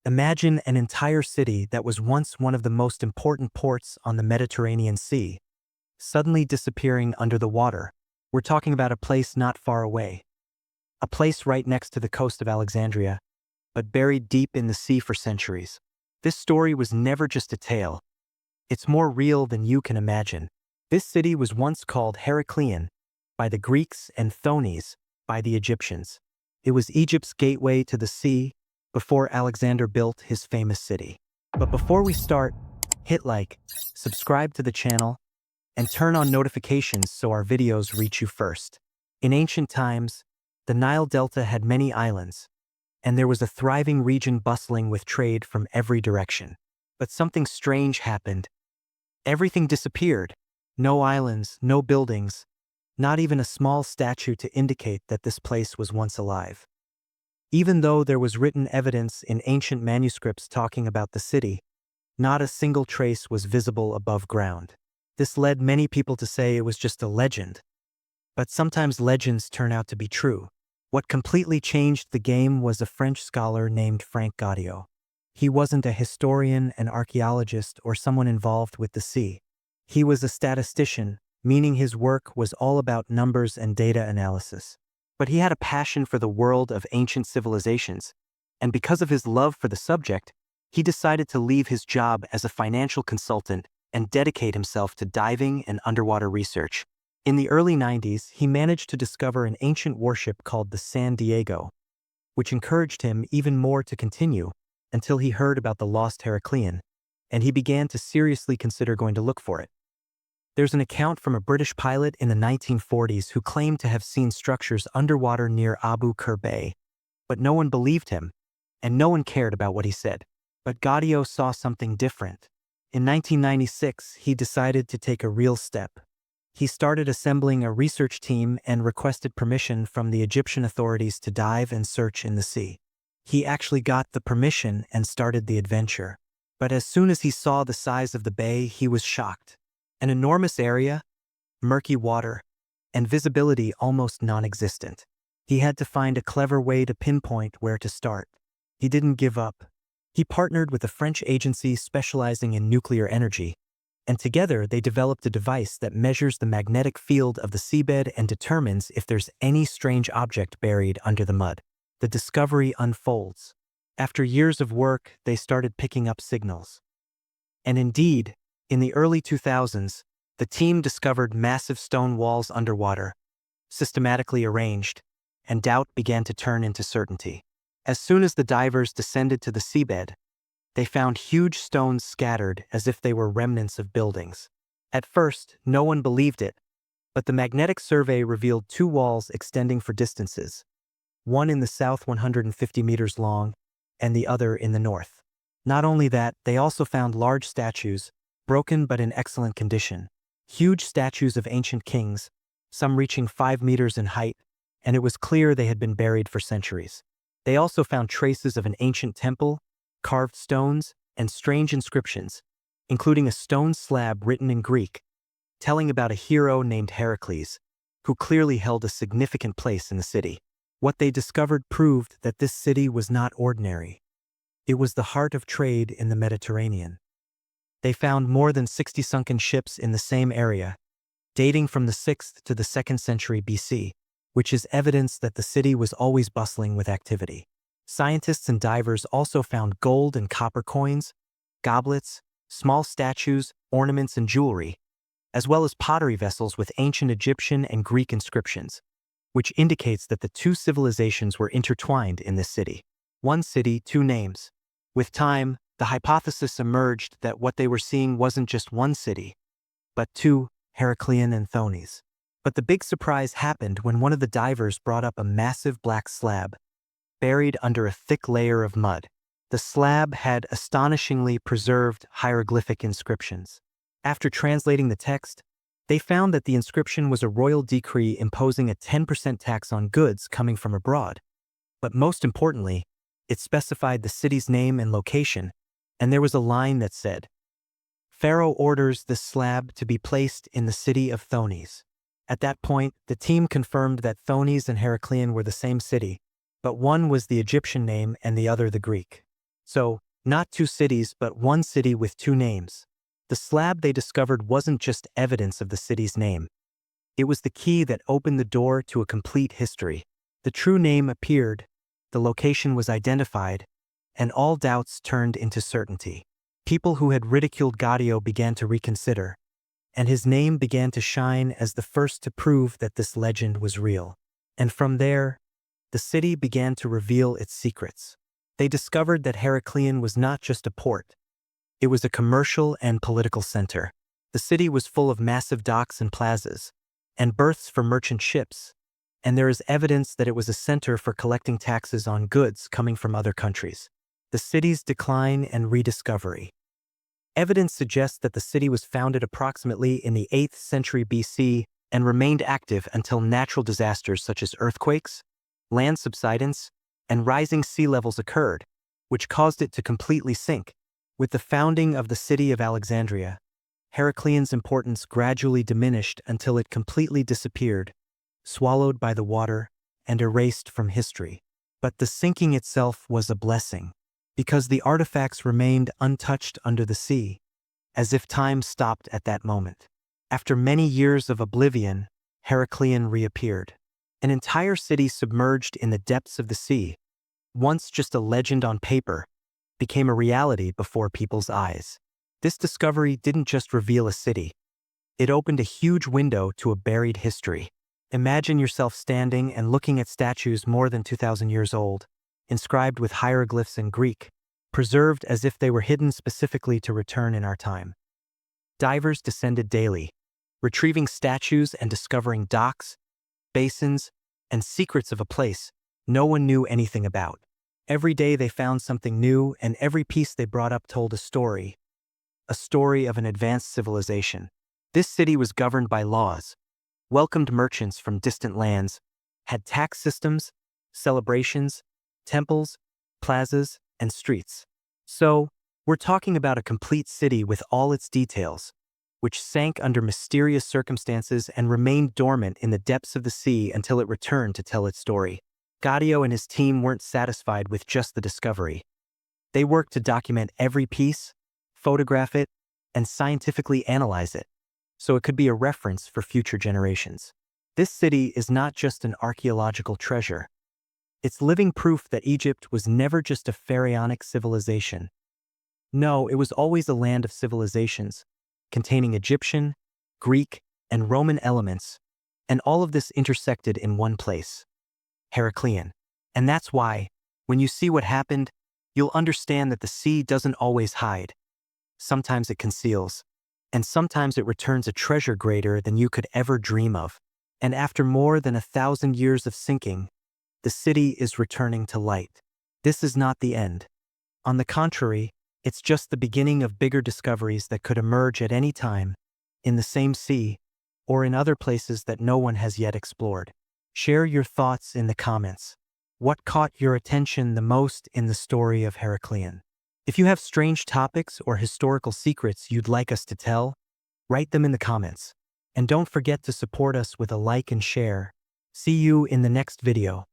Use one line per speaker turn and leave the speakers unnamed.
Imagine an entire city that was once one of the most important ports on the Mediterranean Sea, suddenly disappearing under the water. We're talking about a place not far away. A place right next to the coast of Alexandria, but buried deep in the sea for centuries. This story was never just a tale. It's more real than you can imagine. This city was once called Heracleion by the Greeks and Thonis by the Egyptians. It was Egypt's gateway to the sea before Alexander built his famous city. But before we start, hit like, subscribe to the channel, and turn on notifications so our videos reach you first. In ancient times, the Nile Delta had many islands, and there was a thriving region bustling with trade from every direction. But something strange happened. Everything disappeared. No islands, no buildings, not even a small statue to indicate that this place was once alive. Even though there was written evidence in ancient manuscripts talking about the city, not a single trace was visible above ground. This led many people to say it was just a legend. But sometimes legends turn out to be true. What completely changed the game was a French scholar named Frank Gaudio. He wasn't a historian, an archaeologist, or someone involved with the sea. He was a statistician, meaning his work was all about numbers and data analysis. But he had a passion for the world of ancient civilizations, and because of his love for the subject, he decided to leave his job as a financial consultant and dedicate himself to diving and underwater research. In the early 90s, he managed to discover an ancient warship called the San Diego, which encouraged him even more to continue until he heard about the lost Heracleion, and he began to seriously consider going to look for it. There's an account from a British pilot in the 1940s who claimed to have seen structures underwater near Abu Qir Bay, but no one believed him, and no one cared about what he said. But Gaudio saw something different. In 1996, he decided to take a real step. He started assembling a research team and requested permission from the Egyptian authorities to dive and search in the sea. He actually got the permission and started the adventure. But as soon as he saw the size of the bay, he was shocked. An enormous area, murky water, and visibility almost non-existent. He had to find a clever way to pinpoint where to start. He didn't give up. He partnered with a French agency specializing in nuclear energy, and together they developed a device that measures the magnetic field of the seabed and determines if there's any strange object buried under the mud. The discovery unfolds. After years of work, they started picking up signals. And indeed, in the early 2000s, the team discovered massive stone walls underwater, systematically arranged, and doubt began to turn into certainty. As soon as the divers descended to the seabed, they found huge stones scattered as if they were remnants of buildings. At first, no one believed it, but the magnetic survey revealed two walls extending for distances, one in the south 150 meters long, and the other in the north. Not only that, they also found large statues, broken but in excellent condition. Huge statues of ancient kings, some reaching 5 meters in height, and it was clear they had been buried for centuries. They also found traces of an ancient temple, carved stones, and strange inscriptions, including a stone slab written in Greek, telling about a hero named Heracles, who clearly held a significant place in the city. What they discovered proved that this city was not ordinary. It was the heart of trade in the Mediterranean. They found more than 60 sunken ships in the same area, dating from the 6th to the 2nd century BC, which is evidence that the city was always bustling with activity. Scientists and divers also found gold and copper coins, goblets, small statues, ornaments, and jewelry, as well as pottery vessels with ancient Egyptian and Greek inscriptions, which indicates that the two civilizations were intertwined in this city. One city, two names. With time, the hypothesis emerged that what they were seeing wasn't just one city, but two, Heracleion and Thonis. But the big surprise happened when one of the divers brought up a massive black slab, buried under a thick layer of mud. The slab had astonishingly preserved hieroglyphic inscriptions. After translating the text, they found that the inscription was a royal decree imposing a 10% tax on goods coming from abroad. But most importantly, it specified the city's name and location, and there was a line that said, "Pharaoh orders this slab to be placed in the city of Thonis." At that point, the team confirmed that Thonis and Heracleion were the same city, but one was the Egyptian name and the other the Greek. So, not two cities, but one city with two names. The slab they discovered wasn't just evidence of the city's name. It was the key that opened the door to a complete history. The true name appeared, the location was identified, and all doubts turned into certainty. People who had ridiculed Gaudio began to reconsider, and his name began to shine as the first to prove that this legend was real. And from there, the city began to reveal its secrets. They discovered that Heracleion was not just a port. It was a commercial and political center. The city was full of massive docks and plazas, and berths for merchant ships, and there is evidence that it was a center for collecting taxes on goods coming from other countries. The city's decline and rediscovery. Evidence suggests that the city was founded approximately in the 8th century BC and remained active until natural disasters such as earthquakes, land subsidence, and rising sea levels occurred, which caused it to completely sink. With the founding of the city of Alexandria, Heracleion's importance gradually diminished until it completely disappeared, swallowed by the water and erased from history. But the sinking itself was a blessing, because the artifacts remained untouched under the sea, as if time stopped at that moment. After many years of oblivion, Heracleion reappeared. An entire city submerged in the depths of the sea, once just a legend on paper, became a reality before people's eyes. This discovery didn't just reveal a city. It opened a huge window to a buried history. Imagine yourself standing and looking at statues more than 2,000 years old, inscribed with hieroglyphs in Greek, preserved as if they were hidden specifically to return in our time. Divers descended daily, retrieving statues and discovering docks, basins, and secrets of a place no one knew anything about. Every day they found something new, and every piece they brought up told a story of an advanced civilization. This city was governed by laws, welcomed merchants from distant lands, had tax systems, celebrations, temples, plazas, and streets. So, we're talking about a complete city with all its details, which sank under mysterious circumstances and remained dormant in the depths of the sea until it returned to tell its story. Gaudio and his team weren't satisfied with just the discovery. They worked to document every piece, photograph it, and scientifically analyze it, so it could be a reference for future generations. This city is not just an archaeological treasure. It's living proof that Egypt was never just a pharaonic civilization. No, it was always a land of civilizations, containing Egyptian, Greek, and Roman elements, and all of this intersected in one place, Heracleion. And that's why, when you see what happened, you'll understand that the sea doesn't always hide. Sometimes it conceals, and sometimes it returns a treasure greater than you could ever dream of. And after more than 1,000 years of sinking, the city is returning to light. This is not the end. On the contrary, it's just the beginning of bigger discoveries that could emerge at any time, in the same sea, or in other places that no one has yet explored. Share your thoughts in the comments. What caught your attention the most in the story of Heracleion? If you have strange topics or historical secrets you'd like us to tell, write them in the comments. And don't forget to support us with a like and share. See you in the next video.